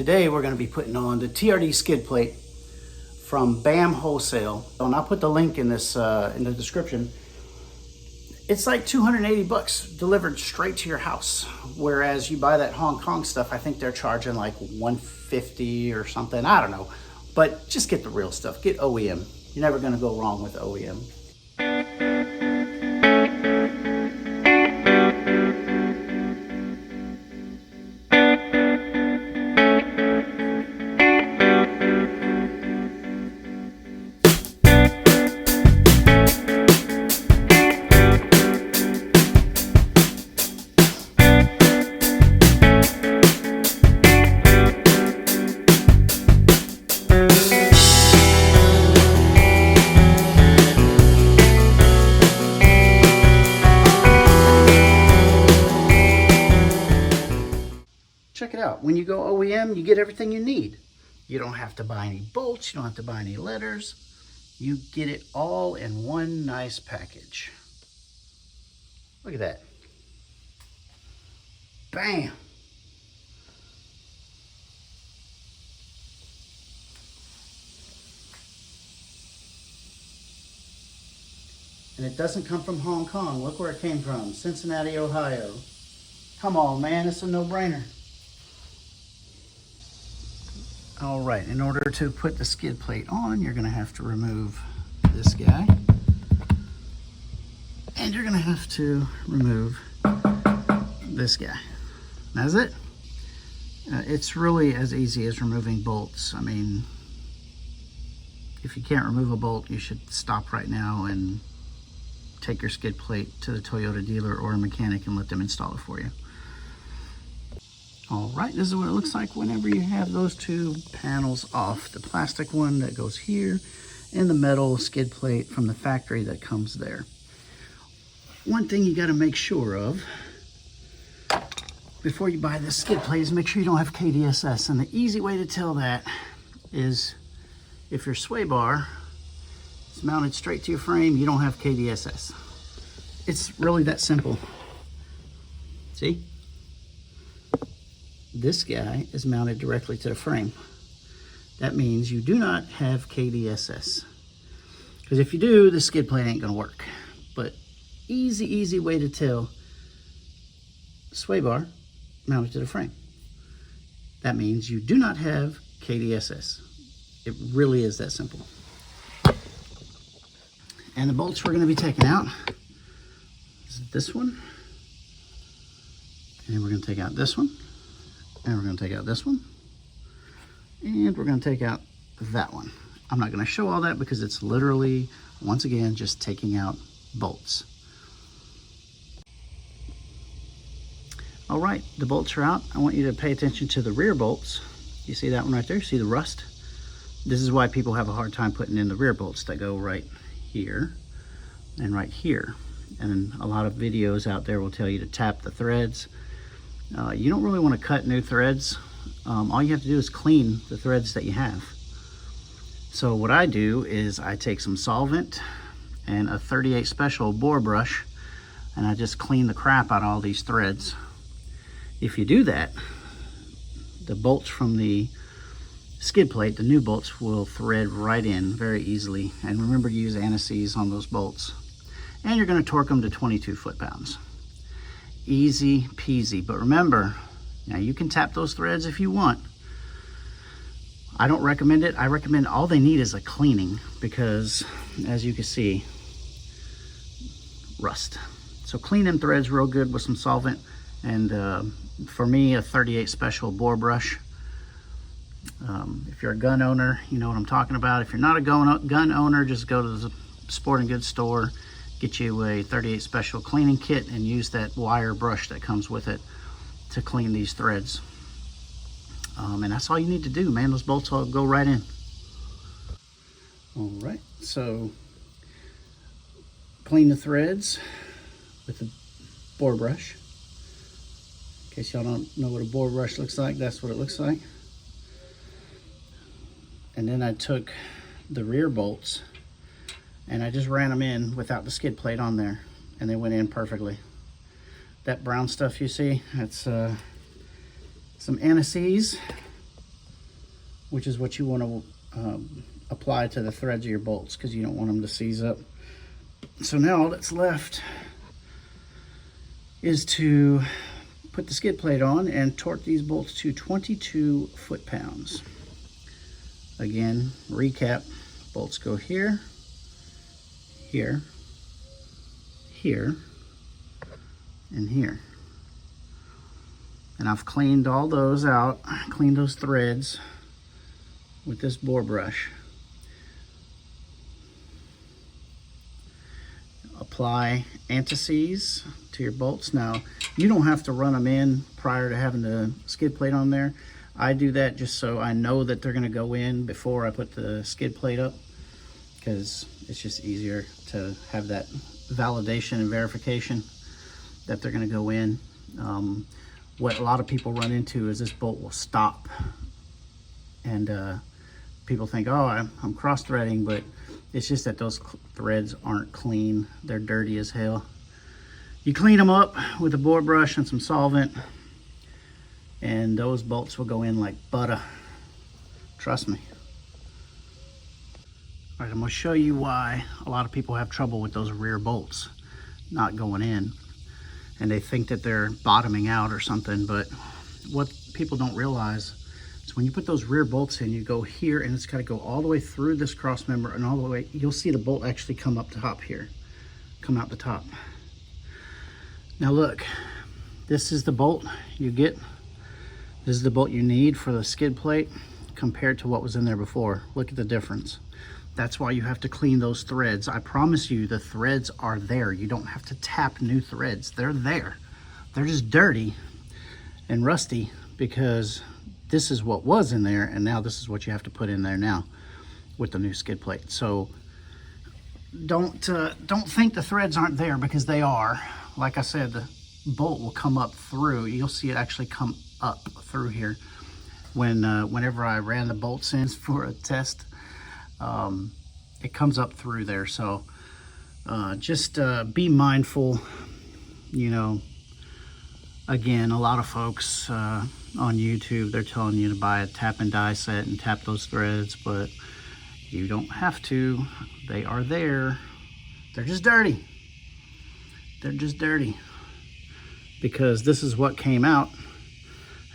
Today we're going to be putting on the TRD skid plate from BAM Wholesale, and I'll put the link in this in the description. It's like 280 bucks delivered straight to your house, whereas you buy that Hong Kong stuff, I think they're charging like 150 or something. I don't know, but just get the real stuff. Get OEM. You're never going to go wrong with OEM. Check it out. When you go OEM, you get everything you need. You don't have to buy any bolts. You don't have to buy any letters. You get it all in one nice package. Look at that. Bam. And it doesn't come from Hong Kong. Look where it came from. Cincinnati, Ohio. Come on, man. It's a no-brainer. All right, in order to put the skid plate on, you're gonna have to remove this guy. And you're gonna have to remove this guy. That's it. It's really as easy as removing bolts. I mean, if you can't remove a bolt, you should stop right now and take your skid plate to the Toyota dealer or a mechanic and let them install it for you. All right, this is what it looks like whenever you have those two panels off. The plastic one that goes here and the metal skid plate from the factory that comes there. One thing you gotta make sure of before you buy this skid plate is make sure you don't have KDSS. And the easy way to tell that is if your sway bar is mounted straight to your frame, you don't have KDSS. It's really that simple. See? This guy is mounted directly to the frame. That means you do not have KDSS. Because if you do, the skid plate ain't gonna work. But easy way to tell, sway bar mounted to the frame. That means you do not have KDSS. It really is that simple. And the bolts we're gonna be taking out is this one. And we're gonna take out this one. And we're going to take out this one. And we're going to take out that one. I'm not going to show all that because it's literally, once again, just taking out bolts. All right, the bolts are out. I want you to pay attention to the rear bolts. You see that one right there? See the rust? This is why people have a hard time putting in the rear bolts that go right here and right here. And a lot of videos out there will tell you to tap the threads. You don't really want to cut new threads. All you have to do is clean the threads that you have. So what I do is I take some solvent and a 38 special bore brush, and I just clean the crap out of all these threads. If you do that, the bolts from the skid plate, the new bolts, will thread right in very easily. And remember to use anti-seize on those bolts. And you're going to torque them to 22 foot-pounds. Easy peasy. But remember, now you can tap those threads if you want. I don't recommend it. I recommend all they need is a cleaning because, as you can see, rust. So clean them threads real good with some solvent, and for me, a 38 special bore brush. If you're a gun owner, you know what I'm talking about. If you're not a gun owner, just go to the sporting goods store, get you a 38 special cleaning kit, and use that wire brush that comes with it to clean these threads. And that's all you need to do, man. Those bolts will go right in. All right, so clean the threads with the bore brush. In case y'all don't know what a bore brush looks like, that's what it looks like. And then I took the rear bolts and I just ran them in without the skid plate on there, and they went in perfectly. That brown stuff you see, that's some anti-seize, which is what you want to apply to the threads of your bolts because you don't want them to seize up. So now all that's left is to put the skid plate on and torque these bolts to 22 foot-pounds. Again, recap, bolts go here, here, here, and here. And I've cleaned all those out, cleaned those threads with this bore brush. Apply anti-seize to your bolts. Now, you don't have to run them in prior to having the skid plate on there. I do that just so I know that they're going to go in before I put the skid plate up, because it's just easier to have that validation and verification that they're going to go in. What a lot of people run into is this bolt will stop, and people think, oh, I'm cross-threading, but it's just that those threads aren't clean. They're dirty as hell. You clean them up with a bore brush and some solvent, and those bolts will go in like butter. Trust me. All right, I'm gonna show you why a lot of people have trouble with those rear bolts not going in. And they think that they're bottoming out or something, but what people don't realize is when you put those rear bolts in, you go here and it's gotta go all the way through this cross member and all the way, you'll see the bolt actually come up top here, come out the top. Now look, this is the bolt you get. This is the bolt you need for the skid plate compared to what was in there before. Look at the difference. That's why you have to clean those threads. I promise you the threads are there. You don't have to tap new threads. They're there. They're just dirty and rusty because this is what was in there, and now this is what you have to put in there now with the new skid plate. So don't think the threads aren't there, because they are. Like I said, the bolt will come up through. You'll see it actually come up through here. Whenever I ran the bolts in for a test, it comes up through there. So just be mindful. You know, again, a lot of folks on YouTube, they're telling you to buy a tap and die set and tap those threads, but you don't have to. They are there. They're just dirty. They're just dirty because this is what came out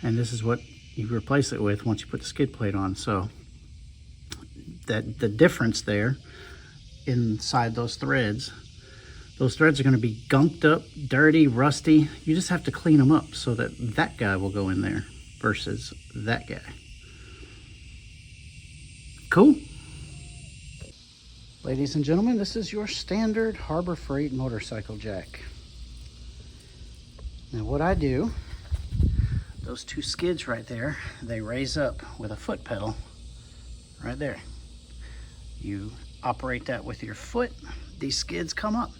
and this is what you replace it with once you put the skid plate on. So that the difference there inside those threads are going to be gunked up, dirty, rusty. You just have to clean them up so that that guy will go in there versus that guy. Cool. Ladies and gentlemen, this is your standard Harbor Freight motorcycle jack. Now what I do, those two skids right there, they raise up with a foot pedal right there. You operate that with your foot, these skids come up.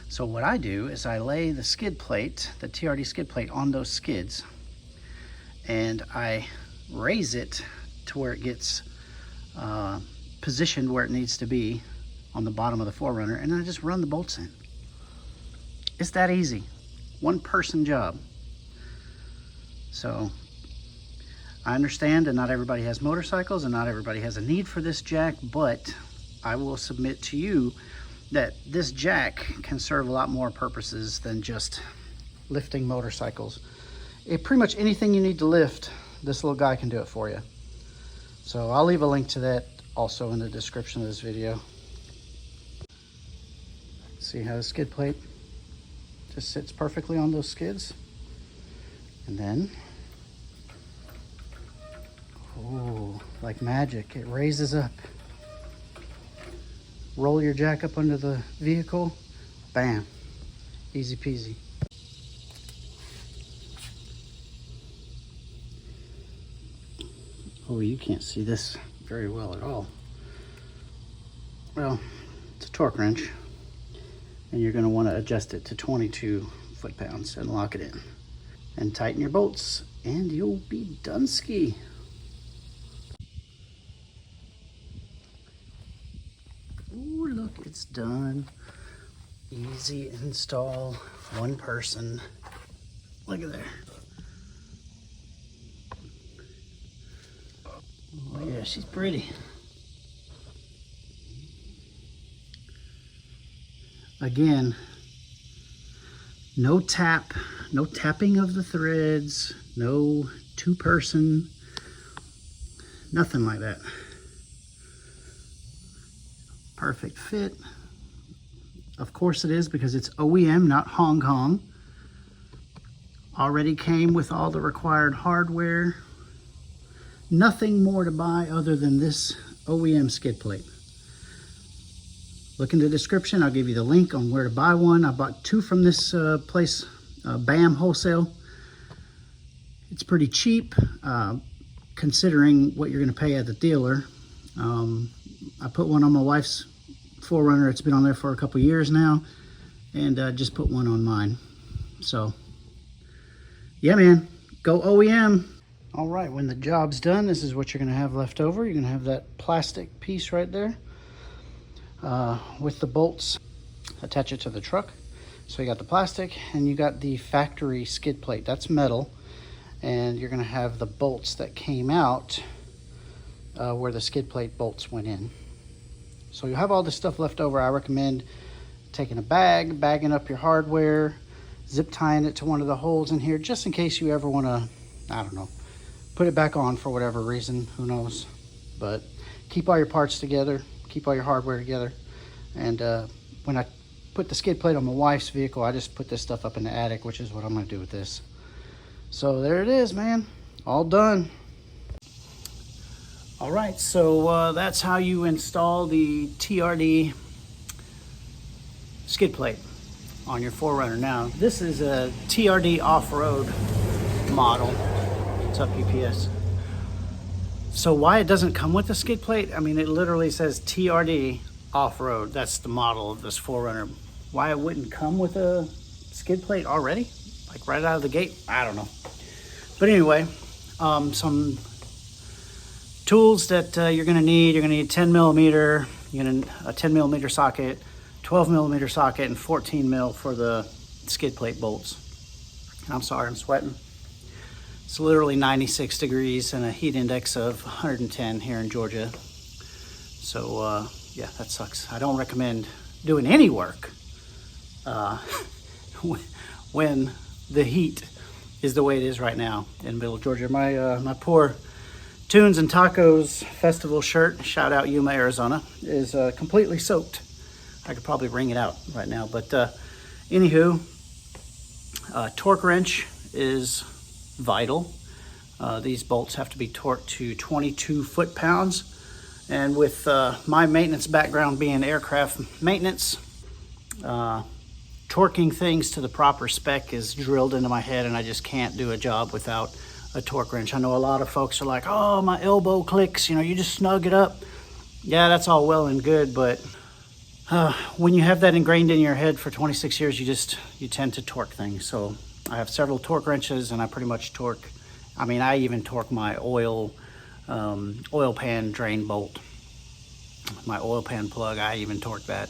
So what I do is I lay the skid plate, the TRD skid plate, on those skids, and I raise it to where it gets positioned where it needs to be on the bottom of the 4Runner, and then I just run the bolts in. It's that easy. One person job. So I understand that not everybody has motorcycles and not everybody has a need for this jack, but I will submit to you that this jack can serve a lot more purposes than just lifting motorcycles. Pretty much anything you need to lift, this little guy can do it for you. So I'll leave a link to that also in the description of this video. See how the skid plate just sits perfectly on those skids? And then, oh, like magic, it raises up. Roll your jack up under the vehicle, bam, easy peasy. Oh, you can't see this very well at all. Well, it's a torque wrench, and you're going to want to adjust it to 22 foot-pounds and lock it in. And tighten your bolts, and you'll be done-ski. Ooh, look, it's done. Easy install, one person. Look at there. Oh yeah. she's pretty. Again, no tapping of the threads, no two-person, nothing like that. Perfect fit. Of course it is, because it's OEM, not Hong Kong. Already came with all the required hardware. Nothing more to buy other than this OEM skid plate. Look in the description, I'll give you the link on where to buy one. I bought two from this place, BAM Wholesale. It's pretty cheap, considering what you're gonna pay at the dealer. I put one on my wife's 4Runner. It's been on there for a couple years now, and just put one on mine. So, yeah, man, go OEM. All right, when the job's done, this is what you're gonna have left over. You're gonna have that plastic piece right there. With the bolts, attach it to the truck. So you got the plastic and you got the factory skid plate. That's metal, and you're gonna have the bolts that came out where the skid plate bolts went in. So you have all this stuff left over. I recommend taking a bag, bagging up your hardware, zip tying it to one of the holes in here, just in case you ever wanna, I don't know, put it back on for whatever reason, who knows. But keep all your parts together, keep all your hardware together. And when I put the skid plate on my wife's vehicle, I just put this stuff up in the attic, which is what I'm gonna do with this. So there it is, man, all done. All right, so that's how you install the TRD skid plate on your 4Runner. Now, this is a TRD Off Road model. What's up, UPS? So why it doesn't come with a skid plate? I mean, it literally says TRD Off Road. That's the model of this 4Runner. Why it wouldn't come with a skid plate already? Like right out of the gate? I don't know. But anyway, some tools that you're gonna need. You're gonna need 10 millimeter, a 10 millimeter socket, 12 millimeter socket, and 14 mil for the skid plate bolts. I'm sorry, I'm sweating. It's literally 96 degrees and a heat index of 110 here in Georgia. So yeah, that sucks. I don't recommend doing any work when the heat is the way it is right now in middle Georgia. My poor Tunes and Tacos Festival shirt, shout out Yuma, Arizona, is completely soaked. I could probably wring it out right now, but anywho, torque wrench is vital. These bolts have to be torqued to 22 foot-pounds. And with my maintenance background being aircraft maintenance, torquing things to the proper spec is drilled into my head, and I just can't do a job without a torque wrench. I know a lot of folks are like, oh, my elbow clicks, you just snug it up. Yeah, that's all well and good, but when you have that ingrained in your head for 26 years, you tend to torque things. So I have several torque wrenches, and I pretty much torque. I mean, I even torque my oil pan drain bolt, my oil pan plug. I even torque that.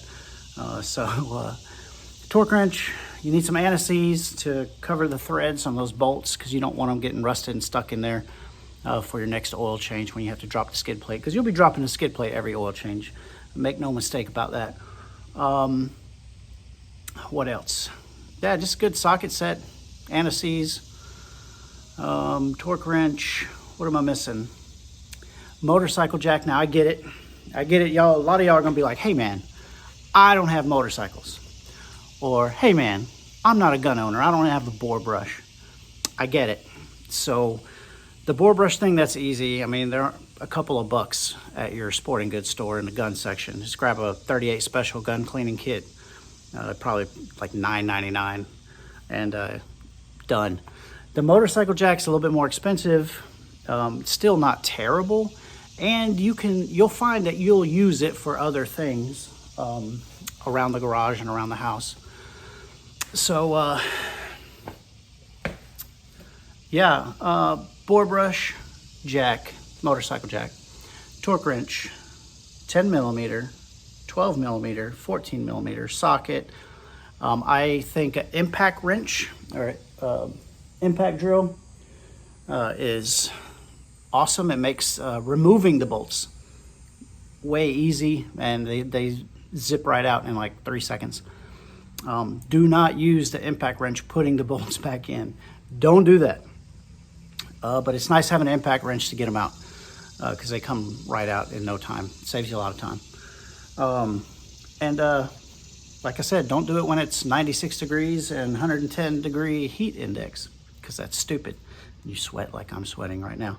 Torque wrench, you need some anti-seize to cover the threads on those bolts, because you don't want them getting rusted and stuck in there for your next oil change when you have to drop the skid plate, because you'll be dropping the skid plate every oil change. Make no mistake about that. What else? Yeah, just a good socket set, anti-seize, torque wrench. What am I missing? Motorcycle jack. Now I get it, y'all. A lot of y'all are gonna be like, hey man, I don't have motorcycles. Or, hey man, I'm not a gun owner, I don't have a bore brush. I get it. So the bore brush thing, that's easy. I mean, there are a couple of bucks at your sporting goods store in the gun section. Just grab a 38 special gun cleaning kit. Probably like $9.99 and done. The motorcycle jack's a little bit more expensive. Still not terrible. And you'll find that you'll use it for other things around the garage and around the house. So yeah, bore brush, jack, motorcycle jack, torque wrench, 10 millimeter, 12 millimeter, 14 millimeter socket. I think an impact wrench or impact drill is awesome. It makes removing the bolts way easy, and they zip right out in like 3 seconds. Do not use the impact wrench putting the bolts back in. Don't do that. But it's nice having an impact wrench to get them out, because they come right out in no time. It saves you a lot of time. Like I said, don't do it when it's 96 degrees and 110 degree heat index, because that's stupid. You sweat like I'm sweating right now.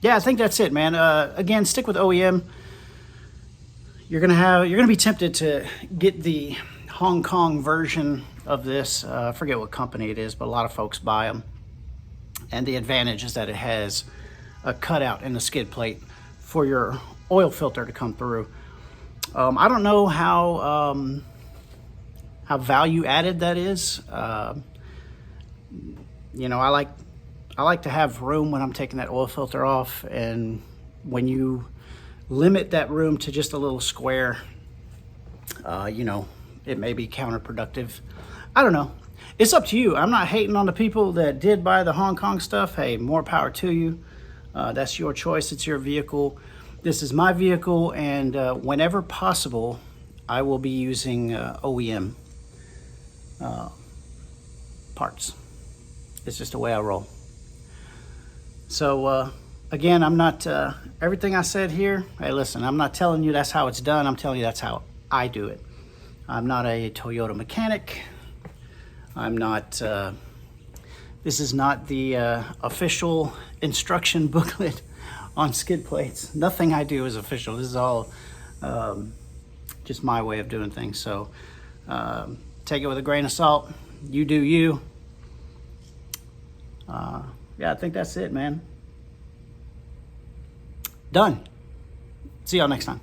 Yeah, I think that's it, man. Again, stick with OEM. You're gonna be tempted to get the Hong Kong version of this. I forget what company it is, but a lot of folks buy them. And the advantage is that it has a cutout in the skid plate for your oil filter to come through. I don't know how value added that is. You know, I like to have room when I'm taking that oil filter off, and when you limit that room to just a little square, you know, it may be counterproductive. I don't know. It's up to you. I'm not hating on the people that did buy the Hong Kong stuff. Hey, more power to you. That's your choice. It's your vehicle. This is my vehicle, and whenever possible, I will be using OEM parts. It's just the way I roll. So again, I'm not, everything I said here, hey listen, I'm not telling you that's how it's done. I'm telling you that's how I do it. I'm not a Toyota mechanic. I'm not, this is not the official instruction booklet on skid plates. Nothing I do is official. This is all just my way of doing things. So take it with a grain of salt. You do you. Yeah, I think that's it, man. Done. See y'all next time.